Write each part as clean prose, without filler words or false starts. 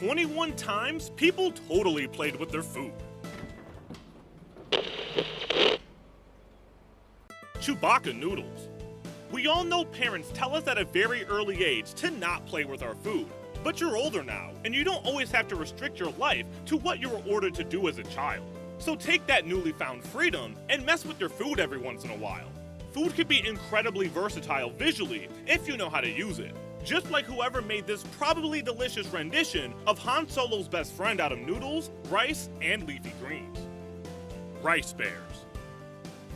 21 times, people totally played with their food. Chewbacca Noodles. We all know parents tell us at a very early age to not play with our food. But you're older now, and you don't always have to restrict your life to what you were ordered to do as a child. So take that newly found freedom and mess with your food every once in a while. Food can be incredibly versatile visually if you know how to use it. Just like whoever made this probably delicious rendition of Han Solo's best friend out of noodles, rice, and leafy greens. Rice bears.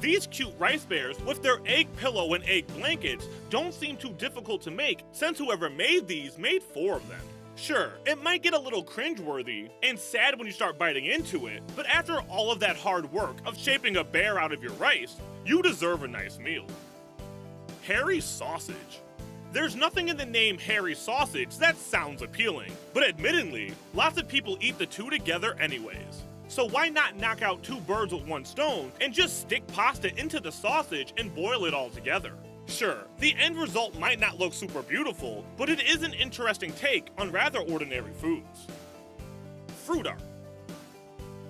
These cute rice bears with their egg pillow and egg blankets don't seem too difficult to make since whoever made these made 4 of them. Sure, it might get a little cringeworthy and sad when you start biting into it, but after all of that hard work of shaping a bear out of your rice, you deserve a nice meal. Hairy sausage. There's nothing in the name hairy sausage that sounds appealing, but admittedly, lots of people eat the two together anyways. So why not knock out 2 birds with 1 stone and just stick pasta into the sausage and boil it all together? Sure, the end result might not look super beautiful, but it is an interesting take on rather ordinary foods. Fruta.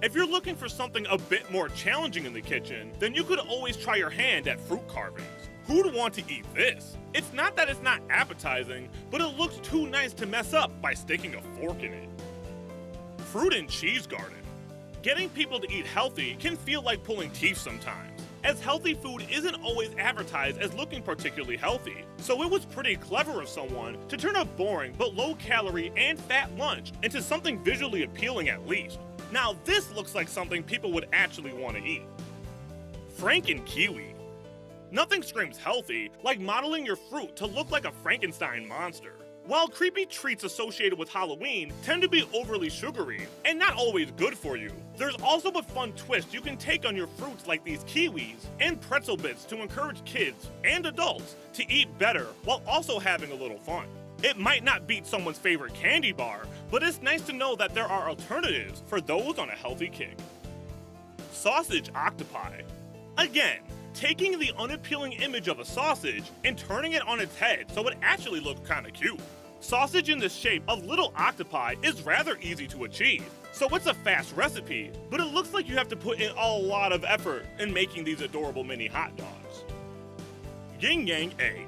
If you're looking for something a bit more challenging in the kitchen, then you could always try your hand at fruit carvings. Who'd want to eat this? It's not that it's not appetizing, but it looks too nice to mess up by sticking a fork in it. Fruit and cheese garden. Getting people to eat healthy can feel like pulling teeth sometimes, as healthy food isn't always advertised as looking particularly healthy, so it was pretty clever of someone to turn a boring but low-calorie and fat lunch into something visually appealing at least. Now this looks like something people would actually want to eat. Franken Kiwi. Nothing screams healthy like modeling your fruit to look like a Frankenstein monster. While creepy treats associated with Halloween tend to be overly sugary and not always good for you, there's also a fun twist you can take on your fruits like these kiwis and pretzel bits to encourage kids and adults to eat better while also having a little fun. It might not beat someone's favorite candy bar, but it's nice to know that there are alternatives for those on a healthy kick. Sausage octopi. Again, taking the unappealing image of a sausage and turning it on its head so it actually looks kinda cute. Sausage in the shape of little octopi is rather easy to achieve, so it's a fast recipe, but it looks like you have to put in a lot of effort in making these adorable mini hot dogs. Yin Yang egg.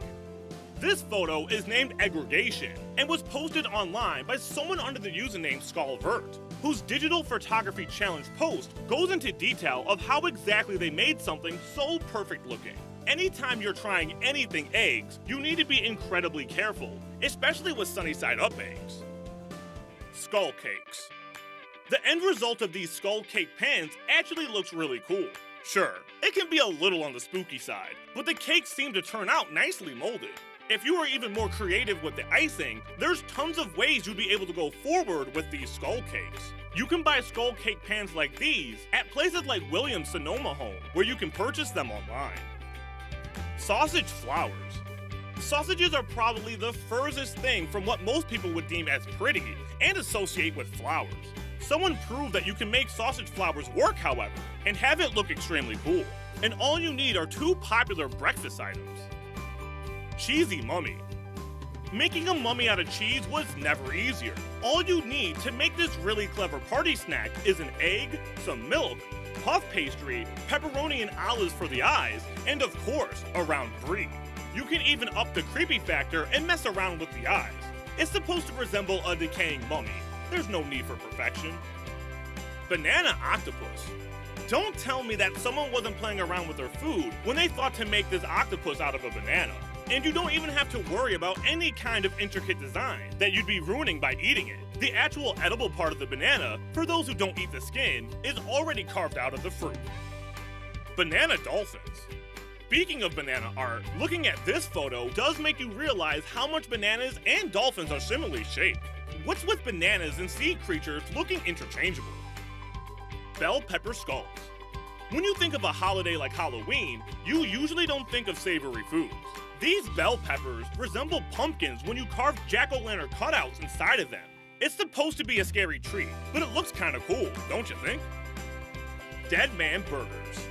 This photo is named Aggregation and was posted online by someone under the username Skullvert, whose digital photography challenge post goes into detail of how exactly they made something so perfect looking. Anytime you're trying anything eggs, you need to be incredibly careful, especially with sunny side up eggs. Skull cakes. The end result of these skull cake pans actually looks really cool. Sure, it can be a little on the spooky side, but the cakes seem to turn out nicely molded. If you are even more creative with the icing, there's tons of ways you'd be able to go forward with these skull cakes. You can buy skull cake pans like these at places like Williams Sonoma Home, where you can purchase them online. Sausage flowers. Sausages are probably the furthest thing from what most people would deem as pretty and associate with flowers. Someone proved that you can make sausage flowers work, however, and have it look extremely cool. And all you need are 2 popular breakfast items. Cheesy mummy. Making a mummy out of cheese was never easier. All you need to make this really clever party snack is an egg, some milk, puff pastry, pepperoni and olives for the eyes, and of course, a round brie. You can even up the creepy factor and mess around with the eyes. It's supposed to resemble a decaying mummy. There's no need for perfection. Banana octopus. Don't tell me that someone wasn't playing around with their food when they thought to make this octopus out of a banana. And you don't even have to worry about any kind of intricate design that you'd be ruining by eating it. The actual edible part of the banana, for those who don't eat the skin, is already carved out of the fruit. Banana dolphins. Speaking of banana art, looking at this photo does make you realize how much bananas and dolphins are similarly shaped. What's with bananas and sea creatures looking interchangeable? Bell pepper skulls. When you think of a holiday like Halloween, you usually don't think of savory foods. These bell peppers resemble pumpkins when you carve jack-o'-lantern cutouts inside of them. It's supposed to be a scary treat, but it looks kinda cool, don't you think? Deadman Burgers.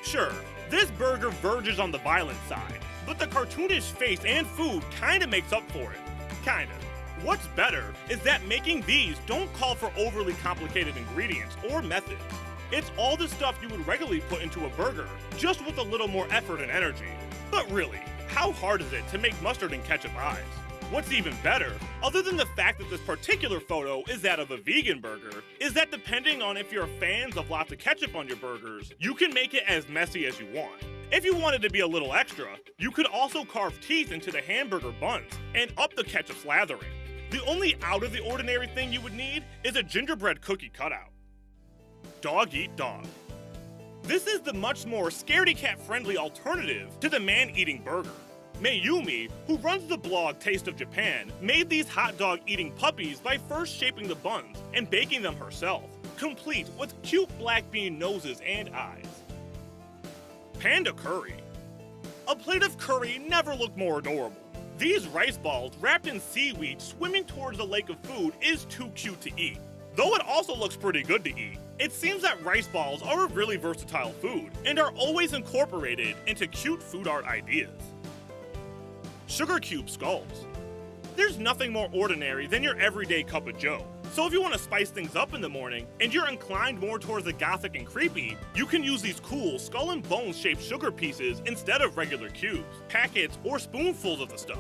Sure, this burger verges on the violent side, but the cartoonish face and food kinda makes up for it. Kinda. What's better is that making these don't call for overly complicated ingredients or methods. It's all the stuff you would regularly put into a burger, just with a little more effort and energy. But really, how hard is it to make mustard and ketchup eyes? What's even better, other than the fact that this particular photo is that of a vegan burger, is that depending on if you're fans of lots of ketchup on your burgers, you can make it as messy as you want. If you wanted to be a little extra, you could also carve teeth into the hamburger buns and up the ketchup slathering. The only out of the ordinary thing you would need is a gingerbread cookie cutout. Dog eat dog. This is the much more scaredy cat friendly alternative to the man eating burger. Mayumi, who runs the blog Taste of Japan, made these hot dog eating puppies by first shaping the buns and baking them herself, complete with cute black bean noses and eyes. Panda Curry. A plate of curry never looked more adorable. These rice balls wrapped in seaweed swimming towards the lake of food is too cute to eat. Though it also looks pretty good to eat. It seems that rice balls are a really versatile food and are always incorporated into cute food art ideas. Sugar cube skulls. There's nothing more ordinary than your everyday cup of joe. So if you want to spice things up in the morning and you're inclined more towards the gothic and creepy, you can use these cool skull and bone shaped sugar pieces instead of regular cubes, packets, or spoonfuls of the stuff.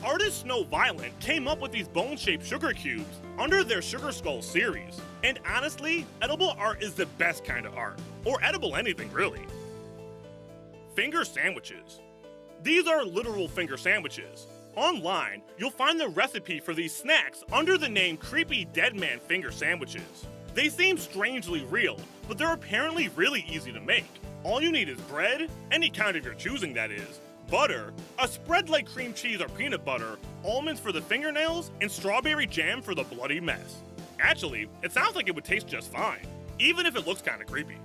Artist Snow Violent came up with these bone-shaped sugar cubes under their Sugar Skull series. And honestly, edible art is the best kind of art. Or edible anything, really. Finger sandwiches. These are literal finger sandwiches. Online, you'll find the recipe for these snacks under the name Creepy Deadman Finger Sandwiches. They seem strangely real, but they're apparently really easy to make. All you need is bread, any kind of your choosing that is, butter, a spread like cream cheese or peanut butter, almonds for the fingernails, and strawberry jam for the bloody mess. Actually, it sounds like it would taste just fine, even if it looks kinda creepy.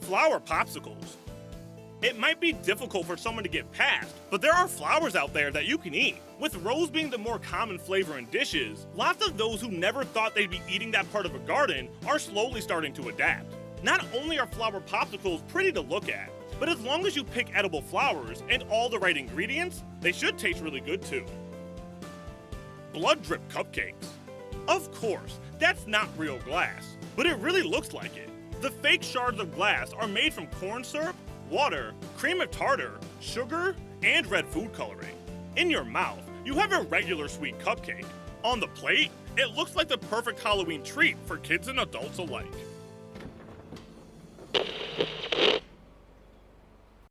Flour popsicles. It might be difficult for someone to get past, but there are flowers out there that you can eat. With rose being the more common flavor in dishes, lots of those who never thought they'd be eating that part of a garden are slowly starting to adapt. Not only are flower popsicles pretty to look at, but as long as you pick edible flowers and all the right ingredients, they should taste really good too. Blood drip cupcakes. Of course, that's not real glass, but it really looks like it. The fake shards of glass are made from corn syrup, water, cream of tartar, sugar, and red food coloring. In your mouth, you have a regular sweet cupcake. On the plate, it looks like the perfect Halloween treat for kids and adults alike.